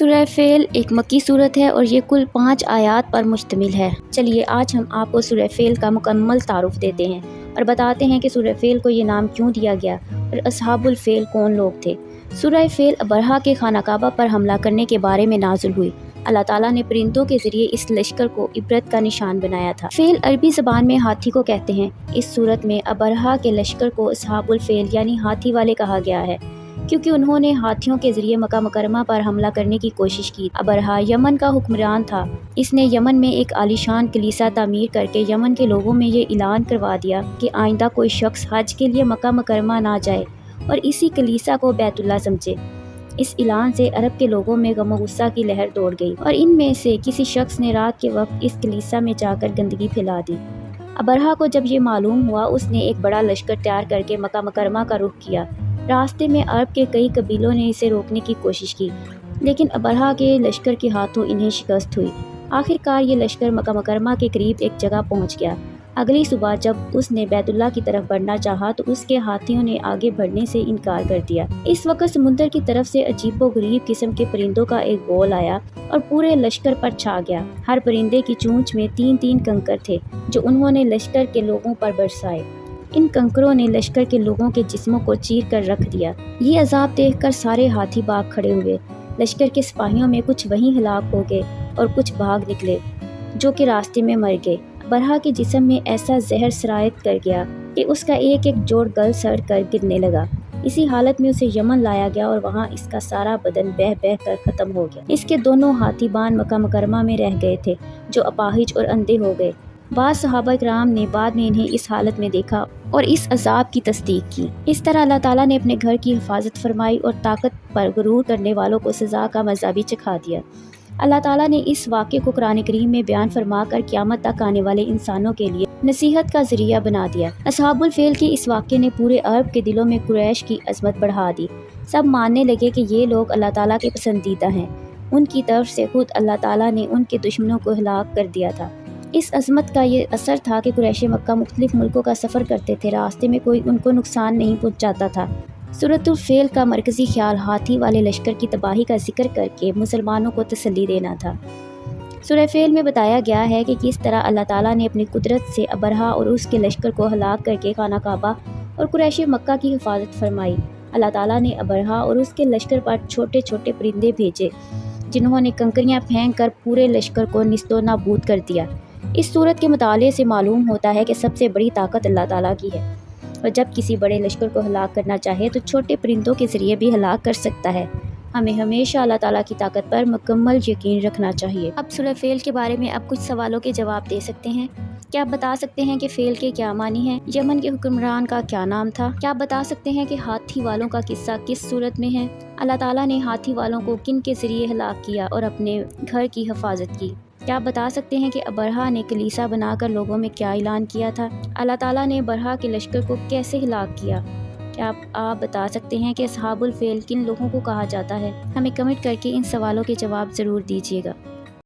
سورہ فیل ایک مکی صورت ہے اور یہ کل 5 آیات پر مشتمل ہے۔ چلیے آج ہم آپ کو سورہ فیل کا مکمل تعارف دیتے ہیں اور بتاتے ہیں کہ سورہ فیل کو یہ نام کیوں دیا گیا اور اصحاب الفیل کون لوگ تھے۔ سورہ فیل ابرہہ کے خانہ کعبہ پر حملہ کرنے کے بارے میں نازل ہوئی۔ اللہ تعالیٰ نے پرندوں کے ذریعے اس لشکر کو عبرت کا نشان بنایا تھا۔ فیل عربی زبان میں ہاتھی کو کہتے ہیں۔ اس صورت میں ابرہہ کے لشکر کو اصحاب الفیل یعنی ہاتھی والے کہا گیا ہے، کیونکہ انہوں نے ہاتھیوں کے ذریعے مکہ مکرمہ پر حملہ کرنے کی کوشش کی۔ ابرہہ یمن کا حکمران تھا۔ اس نے یمن میں ایک عالیشان کلیسا تعمیر کر کے یمن کے لوگوں میں یہ اعلان کروا دیا کہ آئندہ کوئی شخص حج کے لیے مکہ مکرمہ نہ جائے اور اسی کلیسا کو بیت اللہ سمجھے۔ اس اعلان سے عرب کے لوگوں میں غم و غصہ کی لہر دوڑ گئی اور ان میں سے کسی شخص نے رات کے وقت اس کلیسا میں جا کر گندگی پھیلا دی۔ ابرہہ کو جب یہ معلوم ہوا، اس نے ایک بڑا لشکر تیار کر کے مکہ مکرمہ کا رخ کیا۔ راستے میں عرب کے کئی قبیلوں نے اسے روکنے کی کوشش کی، لیکن ابرہہ کے لشکر کے ہاتھوں انہیں شکست ہوئی۔ آخر کار یہ لشکر مکہ مکرمہ کے قریب ایک جگہ پہنچ گیا۔ اگلی صبح جب اس نے بیت اللہ کی طرف بڑھنا چاہا تو اس کے ہاتھیوں نے آگے بڑھنے سے انکار کر دیا۔ اس وقت سمندر کی طرف سے عجیب و غریب قسم کے پرندوں کا ایک گول آیا اور پورے لشکر پر چھا گیا۔ ہر پرندے کی چونچ میں 3 کنکر تھے جو انہوں نے لشکر کے لوگوں پر برسائے۔ ان کنکروں نے لشکر کے لوگوں کے جسموں کو چیر کر رکھ دیا۔ یہ عذاب دیکھ کر سارے ہاتھی بھاگ کھڑے ہوئے۔ لشکر کے سپاہیوں میں کچھ وہیں ہلاک ہو گئے اور کچھ بھاگ نکلے جو کہ راستے میں مر گئے۔ ابرہہ کے جسم میں ایسا زہر سرایت کر گیا کہ اس کا ایک ایک جوڑ گل سڑ کر گرنے لگا۔ اسی حالت میں اسے یمن لایا گیا اور وہاں اس کا سارا بدن بہہ بہہ کر ختم ہو گیا۔ اس کے دونوں ہاتھی بان مکہ مکرمہ میں رہ گئے تھے جو اپاہج اور اندھے ہو گئے۔ بعض صحابہ کرام نے بعد میں انہیں اس حالت میں دیکھا اور اس عذاب کی تصدیق کی۔ اس طرح اللہ تعالیٰ نے اپنے گھر کی حفاظت فرمائی اور طاقت پر غرور کرنے والوں کو سزا کا مزہ بھی چکھا دیا۔ اللہ تعالیٰ نے اس واقعے کو قرآن کریم میں بیان فرما کر قیامت تک آنے والے انسانوں کے لیے نصیحت کا ذریعہ بنا دیا۔ اصحاب الفیل کے اس واقعے نے پورے عرب کے دلوں میں قریش کی عظمت بڑھا دی۔ سب ماننے لگے کہ یہ لوگ اللہ تعالیٰ کے پسندیدہ ہیں۔ ان کی طرف سے خود اللہ تعالیٰ نے ان کے دشمنوں کو ہلاک کر دیا تھا۔ اس عظمت کا یہ اثر تھا کہ قریش مکہ مختلف ملکوں کا سفر کرتے تھے، راستے میں کوئی ان کو نقصان نہیں پہنچاتا تھا۔ سورۃ الفیل کا مرکزی خیال ہاتھی والے لشکر کی تباہی کا ذکر کر کے مسلمانوں کو تسلی دینا تھا۔ سورہ فیل میں بتایا گیا ہے کہ کس طرح اللہ تعالیٰ نے اپنی قدرت سے ابرہہ اور اس کے لشکر کو ہلاک کر کے خانہ کعبہ اور قریش مکہ کی حفاظت فرمائی۔ اللہ تعالیٰ نے ابرہہ اور اس کے لشکر پر چھوٹے چھوٹے پرندے بھیجے جنہوں نے کنکریاں پھینک کر پورے لشکر کو نیست و نابود کر دیا۔ اس صورت کے مطالعے سے معلوم ہوتا ہے کہ سب سے بڑی طاقت اللہ تعالیٰ کی ہے اور جب کسی بڑے لشکر کو ہلاک کرنا چاہے تو چھوٹے پرندوں کے ذریعے بھی ہلاک کر سکتا ہے۔ ہمیں ہمیشہ اللہ تعالیٰ کی طاقت پر مکمل یقین رکھنا چاہیے۔ اب سورہ فیل کے بارے میں اب کچھ سوالوں کے جواب دے سکتے ہیں۔ کیا آپ بتا سکتے ہیں کہ فیل کے کیا معنی ہیں؟ یمن کے حکمران کا کیا نام تھا؟ کیا آپ بتا سکتے ہیں کہ ہاتھی والوں کا قصہ کس صورت میں ہے؟ اللہ تعالیٰ نے ہاتھی والوں کو کن کے ذریعے ہلاک کیا اور اپنے گھر کی حفاظت کی؟ کیا آپ بتا سکتے ہیں کہ ابرہہ نے کلیسا بنا کر لوگوں میں کیا اعلان کیا تھا؟ اللہ تعالیٰ نے ابرہہ کے لشکر کو کیسے ہلاک کیا؟ کیا آپ بتا سکتے ہیں کہ اصحاب الفیل کن لوگوں کو کہا جاتا ہے؟ ہمیں کمنٹ کر کے ان سوالوں کے جواب ضرور دیجیے گا۔